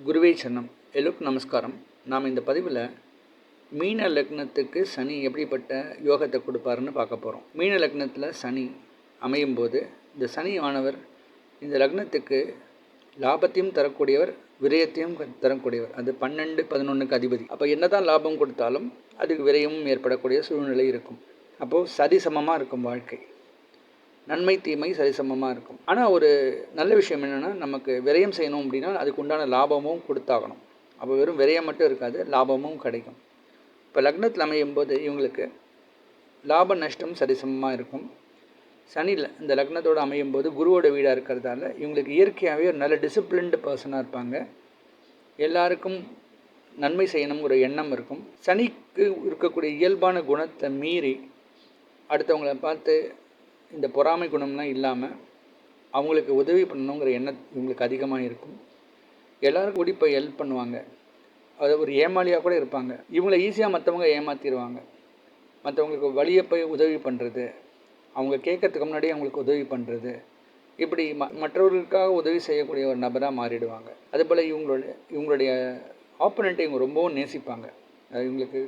குருவே சரணம். எல்லோருக்கும் நமஸ்காரம். நாம் இந்த பதிவில் மீன லக்னத்துக்கு சனி எப்படிப்பட்ட யோகத்தை கொடுப்பாருன்னு பார்க்க போகிறோம். மீன லக்னத்தில் சனி அமையும் போது இந்த சனி ஆனவர் இந்த லக்னத்துக்கு லாபத்தையும் தரக்கூடியவர், விரயத்தையும் தரக்கூடியவர். அது 12, 11க்கு அதிபதி. அப்போ என்ன தான் லாபம் கொடுத்தாலும் அதுக்கு விரயமும் ஏற்படக்கூடிய சூழ்நிலை இருக்கும். அப்போது சரிசமமாக இருக்கும் வாழ்க்கை. நன்மை தீமை சரிசமமாக இருக்கும். ஆனால் ஒரு நல்ல விஷயம் என்னென்னா, நமக்கு விரயம் செய்யணும் அப்படின்னா அதுக்கு உண்டான லாபமும் கொடுத்தாகணும். அப்போ வெறும் விரயம் மட்டும் இருக்காது, லாபமும் கிடைக்கும். இப்போ லக்னத்தில் அமையும் போது இவங்களுக்கு லாப நஷ்டம் சரிசமமாக இருக்கும். சனியில் இந்த லக்னத்தோடு அமையும் போது குருவோட வீடாக இருக்கிறதால இவங்களுக்கு இயற்கையாகவே ஒரு நல்ல டிசிப்ளின்டு பர்சனாக இருப்பாங்க. எல்லாருக்கும் நன்மை செய்யணுங்கிற எண்ணம் இருக்கும். சனிக்கு இருக்கக்கூடிய இயல்பான குணத்தை மீறி அடுத்தவங்களை பார்த்து இந்த பொறாமை குணம்லாம் இல்லாமல் அவங்களுக்கு உதவி பண்ணணுங்கிற எண்ணம் இவங்களுக்கு அதிகமாக இருக்கும். எல்லோரும் கூடி போய் ஹெல்ப் பண்ணுவாங்க. அது ஒரு ஏமாளியாக கூட இருப்பாங்க. இவங்களை ஈஸியாக மற்றவங்க ஏமாற்றிடுவாங்க. மற்றவங்களுக்கு வழியை போய் உதவி பண்ணுறது, அவங்க கேட்கறதுக்கு முன்னாடியே அவங்களுக்கு உதவி பண்ணுறது, இப்படி மற்றவர்களுக்காக உதவி செய்யக்கூடிய ஒரு நபராக மாறிடுவாங்க. அதுபோல் இவங்களுடைய ஆப்போனண்ட்டை இவங்க ரொம்பவும் நேசிப்பாங்க. இவங்களுக்கு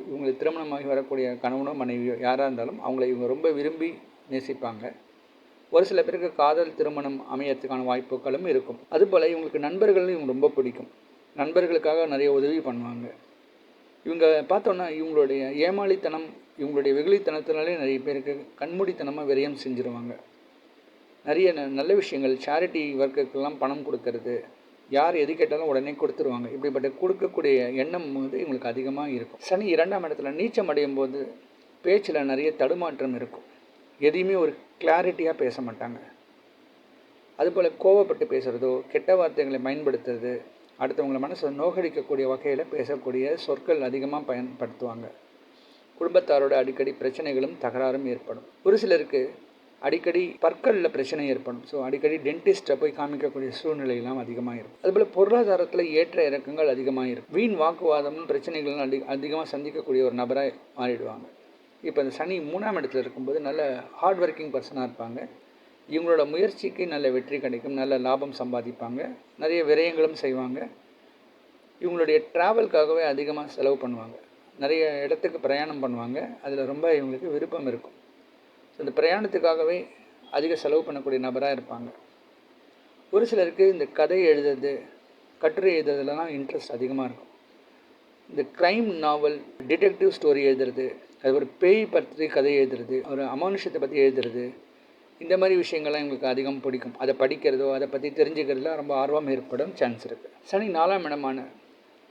திருமணமாகி வரக்கூடிய கணவனோ மனைவியோ யாராக இருந்தாலும் அவங்கள இவங்க ரொம்ப விரும்பி நேசிப்பாங்க. ஒரு சில பேருக்கு காதல் திருமணம் அமையறதுக்கான வாய்ப்புகளும் இருக்கும். அதுபோல் இவங்களுக்கு நண்பர்களும் இவங்க ரொம்ப பிடிக்கும். நண்பர்களுக்காக நிறைய உதவி பண்ணுவாங்க. இவங்க பார்த்தோன்னா இவங்களுடைய ஏமாளித்தனம், இவங்களுடைய வெகுளித்தனத்தினாலே நிறைய பேருக்கு கண்மூடித்தனமாக விரயம் செஞ்சுருவாங்க. நிறைய நல்ல விஷயங்கள், சேரிட்டி ஒர்க்குக்கெல்லாம் பணம் கொடுக்கறது, யார் எது கேட்டாலும் உடனே கொடுத்துருவாங்க. இப்படிப்பட்ட கொடுக்கக்கூடிய எண்ணம் வந்து இவங்களுக்கு அதிகமாக இருக்கும். சனி 2ஆம் இடத்துல நீச்சம் அடையும் போது பேச்சில் நிறைய தடுமாற்றம் இருக்கும். எதையுமே ஒரு கிளாரிட்டியாக பேச மாட்டாங்க. அதுபோல் கோவப்பட்டு பேசுகிறதோ, கெட்ட வார்த்தைகளை பயன்படுத்துறது, அடுத்தவங்களை மனசை நோகடிக்கக்கூடிய வகையில் பேசக்கூடிய சொற்கள் அதிகமாக பயன்படுத்துவாங்க. குடும்பத்தாரோட அடிக்கடி பிரச்சனைகளும் தகராறும் ஏற்படும். ஒரு சிலருக்கு அடிக்கடி பற்களில் பிரச்சனை ஏற்படும். ஸோ அடிக்கடி டென்டிஸ்ட்டை போய் காமிக்கக்கூடிய சூழ்நிலையெல்லாம் அதிகமாக இருக்கும். அதுபோல் பொருளாதாரத்தில் ஏற்ற இறக்கங்கள் அதிகமாக இருக்கும். வீண் வாக்குவாதமும் பிரச்சனைகளும் அதிகமாக சந்திக்கக்கூடிய ஒரு நபராக மாறிடுவாங்க. இப்போ இந்த சனி 3ஆம் இடத்துல இருக்கும்போது நல்ல ஹார்ட் ஒர்க்கிங் பர்சனாக இருப்பாங்க. இவங்களோட முயற்சிக்கு நல்ல வெற்றி கிடைக்கும், நல்ல லாபம் சம்பாதிப்பாங்க, நிறைய விரயங்களும் செய்வாங்க. இவங்களுடைய ட்ராவல்காகவே அதிகமாக செலவு பண்ணுவாங்க. நிறைய இடத்துக்கு பிரயாணம் பண்ணுவாங்க. அதில் ரொம்ப இவங்களுக்கு விருப்பம் இருக்கும். ஸோ இந்த பிரயாணத்துக்காகவே அதிக செலவு பண்ணக்கூடிய நபராக இருப்பாங்க. ஒரு சிலருக்கு இந்த கதை எழுதுறது, கட்டுரை எழுதுறதுலாம் இன்ட்ரெஸ்ட் அதிகமாக இருக்கும். இந்த க்ரைம் நாவல், டிடெக்டிவ் ஸ்டோரி எழுதுறது, அது ஒரு பேய் பற்றி கதை எழுதுறது, ஒரு அமானுஷத்தை பற்றி எழுதுறது, இந்த மாதிரி விஷயங்கள்லாம் எங்களுக்கு அதிகம் பிடிக்கும். அதை படிக்கிறதோ அதை பற்றி தெரிஞ்சுக்கிறதுல ரொம்ப ஆர்வம் ஏற்படும் சான்ஸ் இருக்குது. சனி 4ஆம் இடமான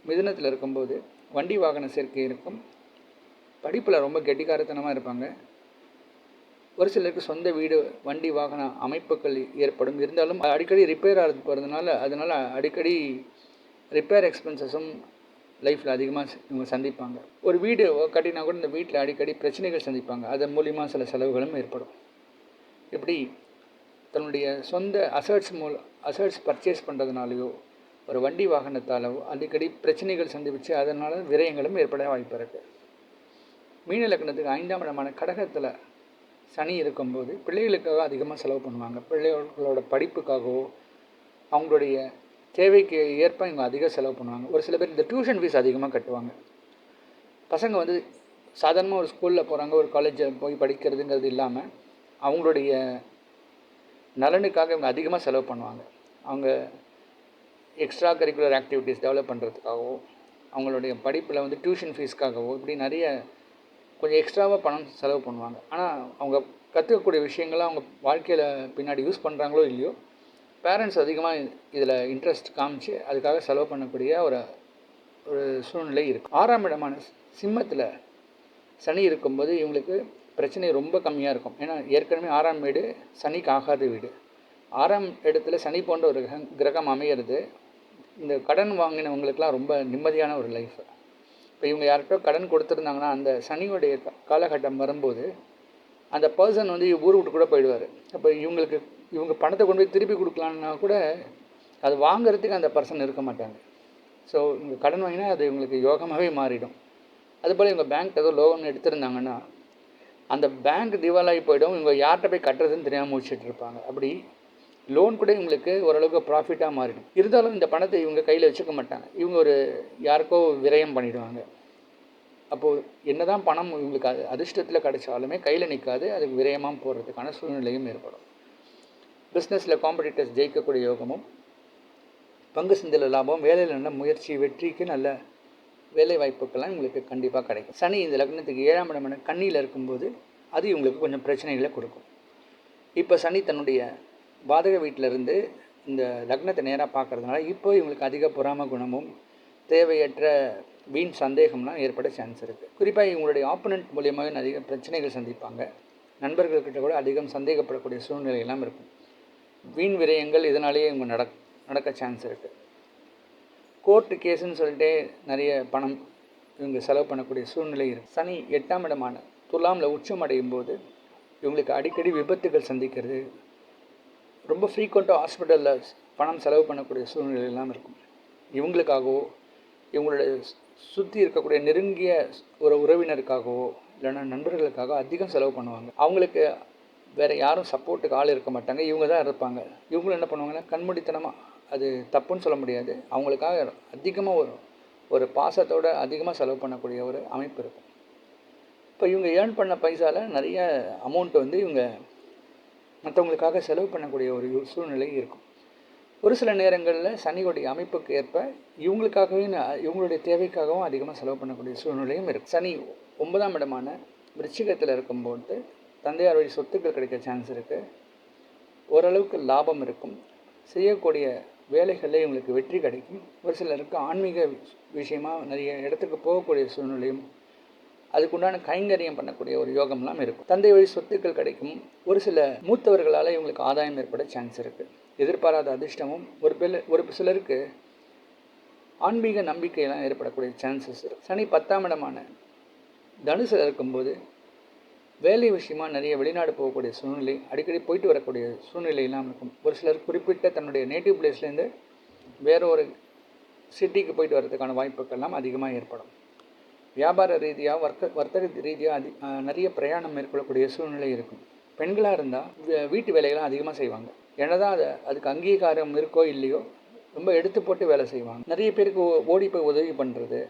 மிதுனத்தில் இருக்கும்போது வண்டி வாகன சேர்க்கை இருக்கும். படிப்பில் ரொம்ப கெட்டிக்காரத்தனமாக இருப்பாங்க. ஒரு சிலருக்கு சொந்த வீடு, வண்டி வாகன அமைப்புகள் ஏற்படும். இருந்தாலும் அடிக்கடி ரிப்பேர் ஆகிறது போகிறதுனால அதனால் அடிக்கடி ரிப்பேர் எக்ஸ்பென்சஸும் லைஃப்பில் அதிகமாக இவங்க சந்திப்பாங்க. ஒரு வீடு கட்டினா கூட இந்த வீட்டில் அடிக்கடி பிரச்சனைகள் சந்திப்பாங்க. அதன் மூலிமா சில செலவுகளும் ஏற்படும். இப்படி தன்னுடைய சொந்த அசட்ஸ் பர்ச்சேஸ் பண்ணுறதுனாலையோ, ஒரு வண்டி வாகனத்தாலோ அடிக்கடி பிரச்சனைகள் சந்திச்சு அதனால் விரயங்களும் ஏற்பட வாய்ப்பு இருக்குது. மீன லக்னத்துக்கு 5ஆம் இடமான கடகத்தில் சனி இருக்கும்போது பிள்ளைகளுக்காக அதிகமாக செலவு பண்ணுவாங்க. பிள்ளைகளோட படிப்புக்காகவோ அவங்களுடைய தேவைக்கு ஏற்ப இவங்க அதிக செலவு பண்ணுவாங்க. ஒரு சில பேர் இந்த டியூஷன் ஃபீஸ் அதிகமாக கட்டுவாங்க. பசங்க வந்து சாதாரணமாக ஒரு ஸ்கூலில் போகிறாங்க, ஒரு காலேஜில் போய் படிக்கிறதுங்கிறது இல்லாமல் அவங்களுடைய நலனுக்காக இவங்க அதிகமாக செலவு பண்ணுவாங்க. அவங்க எக்ஸ்ட்ரா கரிக்குலர் ஆக்டிவிட்டீஸ் டெவலப் பண்ணுறதுக்காகவோ, அவங்களுடைய படிப்பில் வந்து டியூஷன் ஃபீஸ்க்காகவோ, இப்படி நிறைய கொஞ்சம் எக்ஸ்ட்ராவாக பணம் செலவு பண்ணுவாங்க. ஆனால் அவங்க கற்றுக்கக்கூடிய விஷயங்கள்லாம் அவங்க வாழ்க்கையில் பின்னாடி யூஸ் பண்ணுறாங்களோ இல்லையோ, பேரண்ட்ஸ் அதிகமாக இதில் இன்ட்ரெஸ்ட் காமிச்சு அதுக்காக செலவு பண்ணக்கூடிய ஒரு சூழ்நிலை இருக்குது. 6ஆம் இடமான சிம்மத்தில் சனி இருக்கும்போது இவங்களுக்கு பிரச்சனை ரொம்ப கம்மியாக இருக்கும். ஏன்னா ஏற்கனவே 6ஆம் வீடு சனிக்கு ஆகாத வீடு. 6ஆம் இடத்துல சனி போன்ற ஒரு கிரகம் அமையிறது இந்த கடன் வாங்கினவங்களுக்கெல்லாம் ரொம்ப நிம்மதியான ஒரு லைஃப். இப்போ இவங்க யார்கிட்ட கடன் கொடுத்துருந்தாங்கன்னா அந்த சனியோடைய காலகட்டம் வரும்போது அந்த பர்சன் வந்து ஊர் விட்டு கூட போயிடுவார். அப்போ இவங்க பணத்தை கொண்டு போய் திருப்பி கொடுக்கலான்னா கூட அது வாங்கிறதுக்கு அந்த பர்சன் இருக்க மாட்டாங்க. ஸோ இவங்க கடன் வாங்கினா அது இவங்களுக்கு யோகமாகவே மாறிடும். அதுபோல் இவங்க பேங்க் ஏதோ லோன் எடுத்திருந்தாங்கன்னா அந்த பேங்க் திவாலாகி போய்டும். இவங்க யார்கிட்ட போய் கட்டுறதுன்னு தெரியாமல் முடிச்சுட்டு இருப்பாங்க. அப்படி லோன் கூட இவங்களுக்கு ஓரளவுக்கு ப்ராஃபிட்டாக மாறிடும். இருந்தாலும் இந்த பணத்தை இவங்க கையில் வச்சுக்க மாட்டாங்க. இவங்க ஒரு யாருக்கோ விரயம் பண்ணிவிடுவாங்க. அப்போது என்ன தான் பணம் இவங்களுக்கு அதிர்ஷ்டத்தில் கிடைச்சாலுமே கையில் நிற்காது. அதுக்கு விரயமாக போகிறதுக்கான சூழ்நிலையும் ஏற்படும். பிஸ்னஸில் காம்படிட்டர்ஸ் ஜெயிக்கக்கூடிய யோகமும், பங்கு சந்தையில் லாபம், வேலையில் நல்ல முயற்சி, வெற்றிக்கு நல்ல வேலை வாய்ப்புக்கெல்லாம் இவங்களுக்கு கண்டிப்பாக கிடைக்கும். சனி இந்த லக்னத்துக்கு 7ஆம் இடமான கன்னியில் இருக்கும்போது அது இவங்களுக்கு கொஞ்சம் பிரச்சனைகளை கொடுக்கும். இப்போ சனி தன்னுடைய பாதக வீட்டிலேருந்து இந்த லக்னத்தை நேராக பார்க்குறதுனால இப்போ இவங்களுக்கு அதிக பொறாம குணமும் தேவையற்ற வீண் சந்தேகம்லாம் ஏற்பட சான்ஸ் இருக்குது. குறிப்பாக இவங்களுடைய ஆப்போனண்ட் மூலியமாகவே நிறைய பிரச்சனைகள் சந்திப்பாங்க. நண்பர்கள்கிட்ட கூட அதிகம் சந்தேகப்படக்கூடிய சூழ்நிலையெல்லாம் இருக்கும். வீண் விரயங்கள் இதனாலேயே இவங்க நடக்க சான்ஸ் இருக்குது. கோர்ட்டு கேஸுன்னு சொல்லிட்டு நிறைய பணம் இவங்க செலவு பண்ணக்கூடிய சூழ்நிலை இருக்குது. சனி 8ஆம் இடமான துலாமில் உச்சம் அடையும் போது இவங்களுக்கு அடிக்கடி விபத்துகள் சந்திக்கிறது, ரொம்ப ஃப்ரீக்வெண்ட்டாக ஹாஸ்பிட்டலில் பணம் செலவு பண்ணக்கூடிய சூழ்நிலையெல்லாம் இருக்கும். இவங்களுக்காகவோ இவங்களுடைய சுற்றி இருக்கக்கூடிய நெருங்கிய ஒரு உறவினருக்காகவோ இல்லைன்னா நண்பர்களுக்காக அதிகம் செலவு பண்ணுவாங்க. அவங்களுக்கு வேறு யாரும் சப்போர்ட்டுக்கு ஆள் இருக்க மாட்டாங்க, இவங்க தான் இருப்பாங்க. இவங்களும் என்ன பண்ணுவாங்கன்னா கண்மூடித்தனமாக, அது தப்புன்னு சொல்ல முடியாது, அவங்களுக்காக அதிகமாக ஒரு பாசத்தோடு அதிகமாக செலவு பண்ணக்கூடிய ஒரு அமைப்பு இருக்கும். இப்போ இவங்க ஏர்ன் பண்ண பைசாவில் நிறைய அமௌண்ட் இவங்க மற்றவங்களுக்காக செலவு பண்ணக்கூடிய ஒரு சூழ்நிலை இருக்கும். ஒரு சில நேரங்களில் சனியோடைய அமைப்புக்கு ஏற்ப இவங்களுக்காகவே இவங்களுடைய தேவைக்காகவும் அதிகமாக செலவு பண்ணக்கூடிய சூழ்நிலையும் இருக்குது. சனி 9ஆம் இடமான விருச்சிகத்தில் இருக்கும்போது தந்தையார் வழி சொத்துக்கள் கிடைக்க சான்ஸ் இருக்குது. ஓரளவுக்கு லாபம் இருக்கும். செய்யக்கூடிய வேலைகளில் இவங்களுக்கு வெற்றி கிடைக்கும். ஒரு சிலருக்கு ஆன்மீக விஷயமாக நிறைய இடத்துக்கு போகக்கூடிய சூழ்நிலையும், அதுக்குண்டான கைங்கரியம் பண்ணக்கூடிய ஒரு யோகம்லாம் இருக்கும். தந்தை வழி சொத்துக்கள் கிடைக்கும். ஒரு சில மூத்தவர்களால் இவங்களுக்கு ஆதாயம் ஏற்பட சான்ஸ் இருக்குது. எதிர்பாராத அதிர்ஷ்டமும், ஒரு சிலருக்கு ஆன்மீக நம்பிக்கையெல்லாம் ஏற்படக்கூடிய சான்சஸ் இருக்குது. சனி 10ஆம் இடமான தனுசில் இருக்கும்போது வேலை விஷயமாக நிறைய வெளிநாடு போகக்கூடிய சூழ்நிலை, அடிக்கடி போயிட்டு வரக்கூடிய சூழ்நிலையெல்லாம் இருக்கும். ஒரு சிலர் குறிப்பிட்ட தன்னுடைய நேட்டிவ் பிளேஸ்லேருந்து வேறு ஒரு சிட்டிக்கு போயிட்டு வர்றதுக்கான வாய்ப்புகள்லாம் அதிகமாக ஏற்படும். வியாபார ரீதியாக வர்த்தக ரீதியாக நிறைய பிரயாணம் மேற்கொள்ளக்கூடிய சூழ்நிலை இருக்கும். பெண்களாக இருந்தால் வீட்டு வேலைகள்லாம் அதிகமாக செய்வாங்க. என்னதான் அதுக்கு அங்கீகாரம் இருக்கோ இல்லையோ ரொம்ப எடுத்து போட்டு வேலை செய்வாங்க. நிறைய பேருக்கு ஓடி போய் உதவி பண்ணுறது,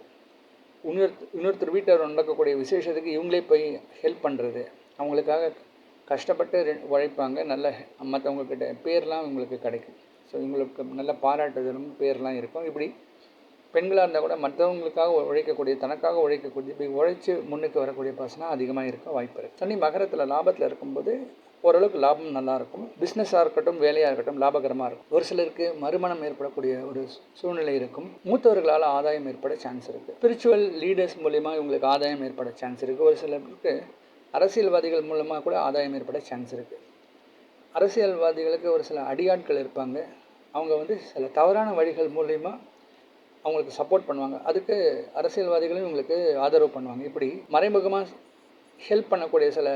இன்னொருத்தர் வீட்டில் நடக்கக்கூடிய விசேஷத்துக்கு இவங்களே போய் ஹெல்ப் பண்ணுறது, அவங்களுக்காக கஷ்டப்பட்டு உழைப்பாங்க. நல்ல மற்றவங்கக்கிட்ட பேர்லாம் இவங்களுக்கு கிடைக்கும். ஸோ இவங்களுக்கு நல்ல பாராட்டுதலும் பேர்லாம் இருக்கும். இப்படி பெண்களாக இருந்தால் கூட மற்றவங்களுக்காக உழைக்கக்கூடிய, தனக்காக உழைக்கக்கூடிய, இப்படி உழைச்சி முன்னுக்கு வரக்கூடிய பர்சனாக அதிகமாக இருக்க வாய்ப்பு இருக்குது. சனி மகரத்தில் லாபத்தில் இருக்கும்போது ஓரளவுக்கு லாபம் நல்லாயிருக்கும். பிஸ்னஸாக இருக்கட்டும், வேலையாக இருக்கட்டும், லாபகரமாக இருக்கும். ஒரு சிலருக்கு மறுமணம் ஏற்படக்கூடிய ஒரு சூழ்நிலை இருக்கும். மூத்தவர்களால் ஆதாயம் ஏற்பட சான்ஸ் இருக்குது. ஸ்பிரிச்சுவல் லீடர்ஸ் மூலிமா இவங்களுக்கு ஆதாயம் ஏற்பட சான்ஸ் இருக்குது. ஒரு சிலருக்கு அரசியல்வாதிகள் மூலமாக கூட ஆதாயம் ஏற்பட சான்ஸ் இருக்குது. அரசியல்வாதிகளுக்கு ஒரு சில அடியாட்கள் இருப்பாங்க. அவங்க சில தவறான வழிகள் மூலிமா அவங்களுக்கு சப்போர்ட் பண்ணுவாங்க. அதுக்கு அரசியல்வாதிகளும் இவங்களுக்கு ஆதரவு பண்ணுவாங்க. இப்படி மறைமுகமாக ஹெல்ப் பண்ணக்கூடிய சில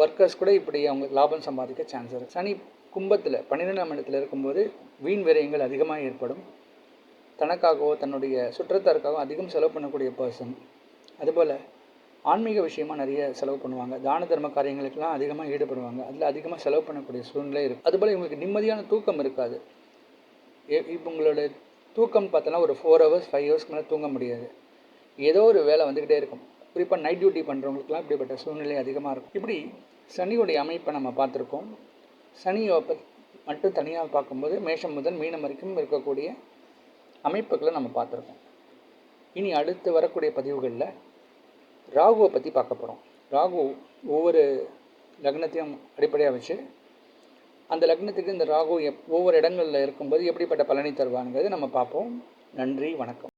ஒர்க்கர்ஸ் கூட இப்படி அவங்களுக்கு லாபம் சம்பாதிக்க சான்ஸ் இருக்குது. சனி கும்பத்தில் 12ஆம் இடத்துல இருக்கும்போது வீண் விரயங்கள் அதிகமாக ஏற்படும். தனக்காகவோ தன்னுடைய சுற்றத்தாருக்காகவோ அதிகம் செலவு பண்ணக்கூடிய பர்சன். அதுபோல் ஆன்மீக விஷயமாக நிறைய செலவு பண்ணுவாங்க. தான தர்ம காரியங்களுக்கெல்லாம் அதிகமாக ஈடுபடுவாங்க. அதில் அதிகமாக செலவு பண்ணக்கூடிய சூழ்நிலை இருக்குது. அதுபோல் இவங்களுக்கு நிம்மதியான தூக்கம் இருக்காது. இப்போ உங்களோட தூக்கம் பார்த்தோன்னா ஒரு 4 ஹவர்ஸ் 5 ஹவர்ஸ்க்கு மேலே தூங்க முடியாது. ஏதோ ஒரு வேலை வந்துக்கிட்டே இருக்கும். குறிப்பாக நைட் டியூட்டி பண்ணுறவங்களுக்குலாம் இப்படிப்பட்ட சூழ்நிலை அதிகமாக இருக்கும். இப்படி சனியுடைய அமைப்பை நம்ம பார்த்துருக்கோம். சனியை மட்டும் தனியாக பார்க்கும்போது மேஷம் முதல் மீனம் வரைக்கும் இருக்கக்கூடிய அமைப்புகளை நம்ம பார்த்துருக்கோம். இனி அடுத்து வரக்கூடிய பதிவுகளில் ராகுவை பற்றி பார்க்க போகிறோம். ராகு ஒவ்வொரு லக்னத்தையும் அடிப்படையாக வச்சு அந்த லக்னத்துக்கு இந்த ராகு ஒவ்வொரு இடங்களில் இருக்கும்போது எப்படிப்பட்ட பலனை தருவாங்கிறது நம்ம பார்ப்போம். நன்றி, வணக்கம்.